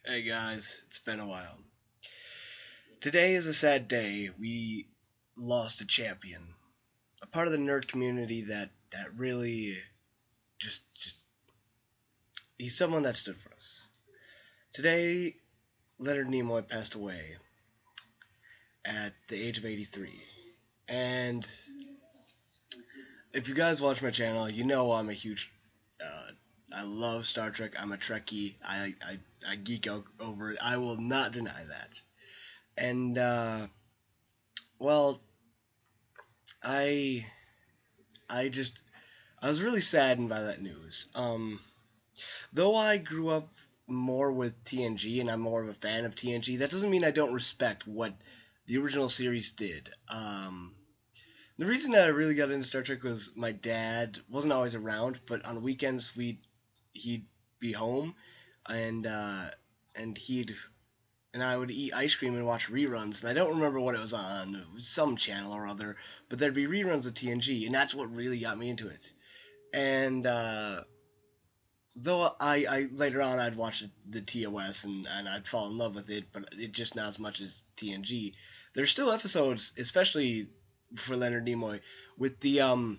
Hey guys, it's been a while. Today is a sad day. We lost a champion, a part of the nerd community that really just he's someone that stood for us. Today, Leonard Nimoy passed away at the age of 83. And if you guys watch my channel, you know I'm a huge I love Star Trek. I'm a Trekkie. I geek out over it. I will not deny that. And well, I I just I was really saddened by that news. Though I grew up more with TNG and I'm more of a fan of TNG, that doesn't mean I don't respect what the original series did. The reason that I really got into Star Trek was my dad wasn't always around, but on weekends he'd be home, and he'd and I would eat ice cream and watch reruns. And I don't remember what it was on, it was some channel or other, but there'd be reruns of TNG, and that's what really got me into it. And though I later on I'd watch the TOS and I'd fall in love with it, but it just not as much as TNG. There's still episodes, especially for Leonard Nimoy, with the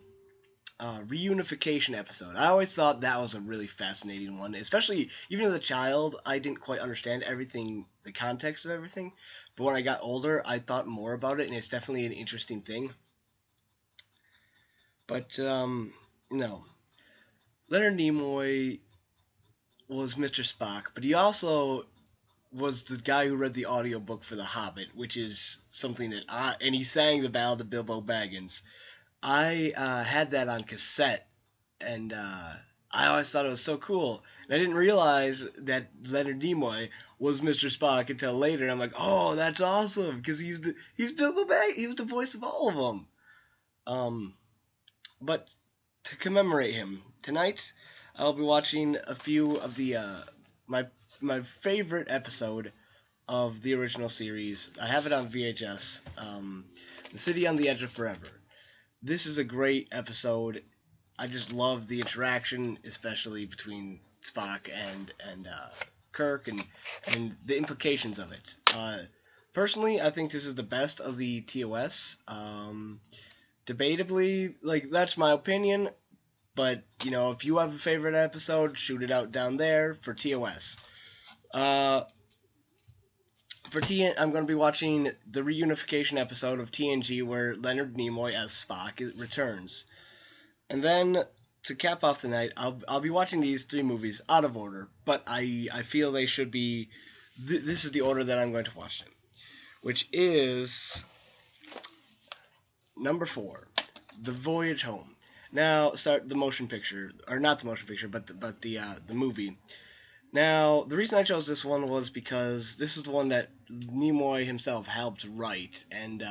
reunification episode. I always thought that was a really fascinating one, especially even as a child. I didn't quite understand everything, the context of everything, but when I got older, I thought more about it, and it's definitely an interesting thing. But no, Leonard Nimoy was Mr. Spock, but he also was the guy who read the audiobook for The Hobbit, which is something that and he sang the Ballad of Bilbo Baggins. I had that on cassette, and I always thought it was so cool. And I didn't realize that Leonard Nimoy was Mr. Spock until later. I'm like, oh, that's awesome, because he's Bilbo Baggins. He was the voice of all of them. But to commemorate him tonight, I'll be watching a few of the my favorite episode of the original series. I have it on VHS. The City on the Edge of Forever. This is a great episode. I just love the interaction, especially between Spock and Kirk, and the implications of it. Personally, I think this is the best of the TOS. Debatably, like, that's my opinion, but if you have a favorite episode, shoot it out down there for TOS. For I'm going to be watching the reunification episode of TNG where Leonard Nimoy as Spock returns. And then, to cap off the night, I'll be watching these three movies out of order, but I feel they should be... this is the order that I'm going to watch them, which is number 4, The Voyage Home. Now, start the motion picture, or not the motion picture, but the movie. Now, the reason I chose this one was because this is the one that Nimoy himself helped write, and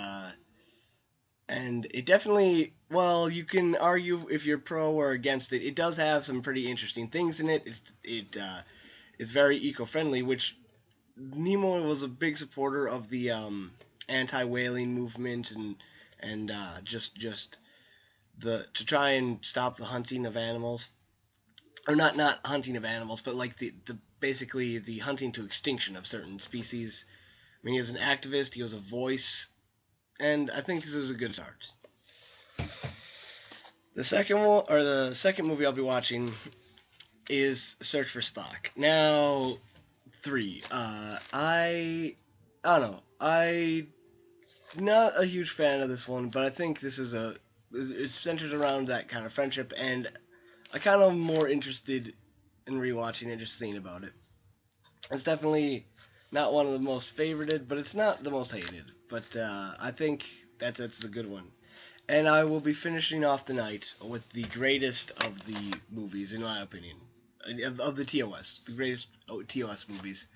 it definitely, well, you can argue if you're pro or against it. It does have some pretty interesting things in it. It's very eco-friendly, which Nimoy was a big supporter of the anti-whaling movement and just to try and stop the hunting of animals. Or not hunting of animals, but like the basically the hunting to extinction of certain species. I mean, he was an activist, he was a voice, and I think this was a good start. The second movie I'll be watching is Search for Spock. Now, 3. I don't know. I'm not a huge fan of this one, but I think this is it centers around that kind of friendship, and I kind of more interested in rewatching it, just seeing about it. It's definitely not one of the most favorited, but it's not the most hated. But I think that's a good one. And I will be finishing off the night with the greatest of the movies, in my opinion, of the TOS, the greatest TOS movies.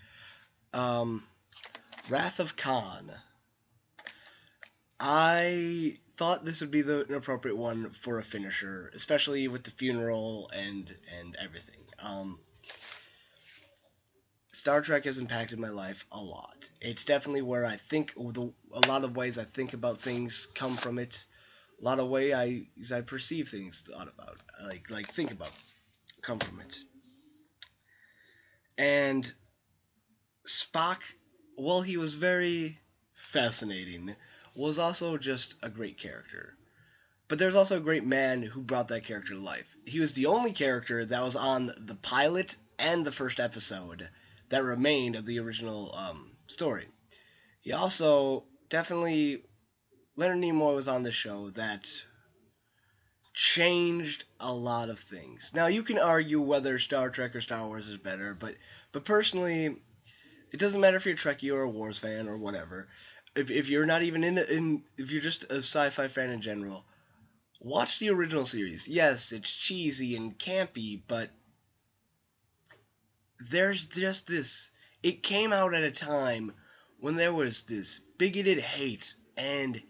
Wrath of Khan. I thought this would be an appropriate one for a finisher, especially with the funeral and everything. Star Trek has impacted my life a lot. It's definitely where I think a lot of ways I think about things come from it. A lot of ways I perceive things, thought about, like think about, come from it. And Spock, while he was very fascinating, was also just a great character. But there's also a great man who brought that character to life. He was the only character that was on the pilot and the first episode that remained of the original story. He also definitely Leonard Nimoy was on the show that changed a lot of things. Now you can argue whether Star Trek or Star Wars is better, but personally, it doesn't matter if you're a Trekkie or a Wars fan or whatever. If you're not even in if you're just a sci-fi fan in general, watch the original series. Yes, it's cheesy and campy, but there's just this. It came out at a time when there was this bigoted hate, and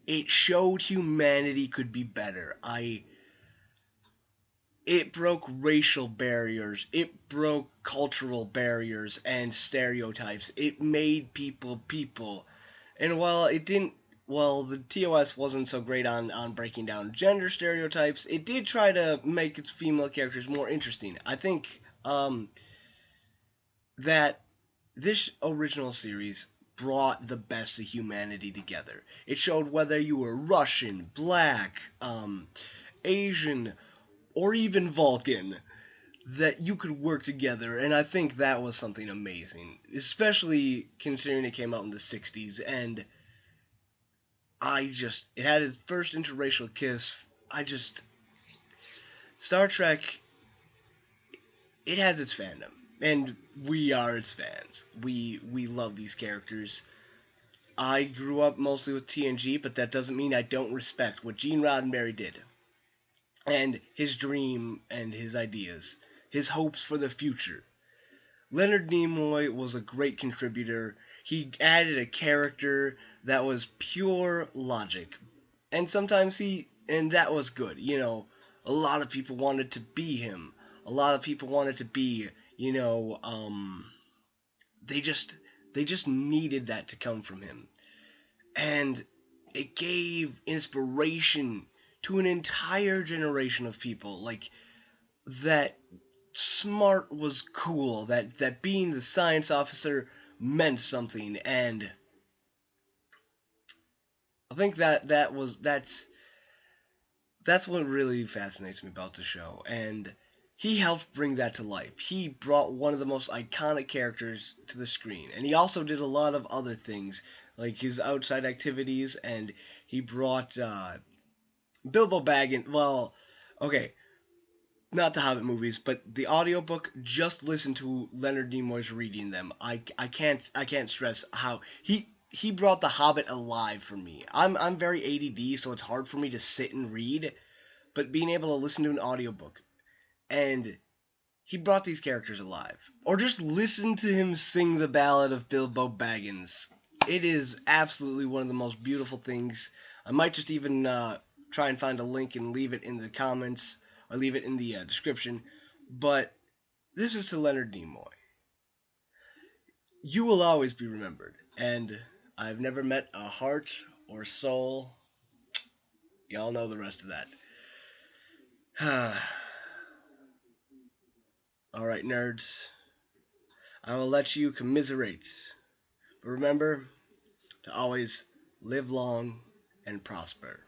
it showed humanity could be better. It broke racial barriers, it broke cultural barriers and stereotypes. It made people people. And while it didn't well, the TOS wasn't so great on breaking down gender stereotypes, it did try to make its female characters more interesting. I think that this original series brought the best of humanity together. It showed whether you were Russian, black, Asian, or even Vulcan, that you could work together, and I think that was something amazing, especially considering it came out in the 60s, and it had its first interracial kiss. Star Trek, it has its fandom, and we are its fans. We love these characters. I grew up mostly with TNG, but that doesn't mean I don't respect what Gene Roddenberry did, and his dream and his ideas, his hopes for the future. Leonard Nimoy was a great contributor. He added a character that was pure logic. And that was good. A lot of people wanted to be him. A lot of people wanted to be, they just they just needed that to come from him. And it gave inspiration to an entire generation of people. Like, that smart was cool, that being the science officer meant something, and I think that's what really fascinates me about the show, and he helped bring that to life. He brought one of the most iconic characters to the screen, and he also did a lot of other things, like his outside activities, and he brought Bilbo Baggins. Well, okay, not the Hobbit movies, but the audiobook. Just listen to Leonard Nimoy's reading them. I can't stress how he brought the Hobbit alive for me. I'm very ADD, so it's hard for me to sit and read, but being able to listen to an audiobook, and he brought these characters alive. Or just listen to him sing the ballad of Bilbo Baggins. It is absolutely one of the most beautiful things. I might just even try and find a link and leave it in the comments, or leave it in the description. But this is to Leonard Nimoy. You will always be remembered, and I've never met a heart or soul. Y'all know the rest of that. Alright, nerds. I will let you commiserate. But remember to always live long and prosper.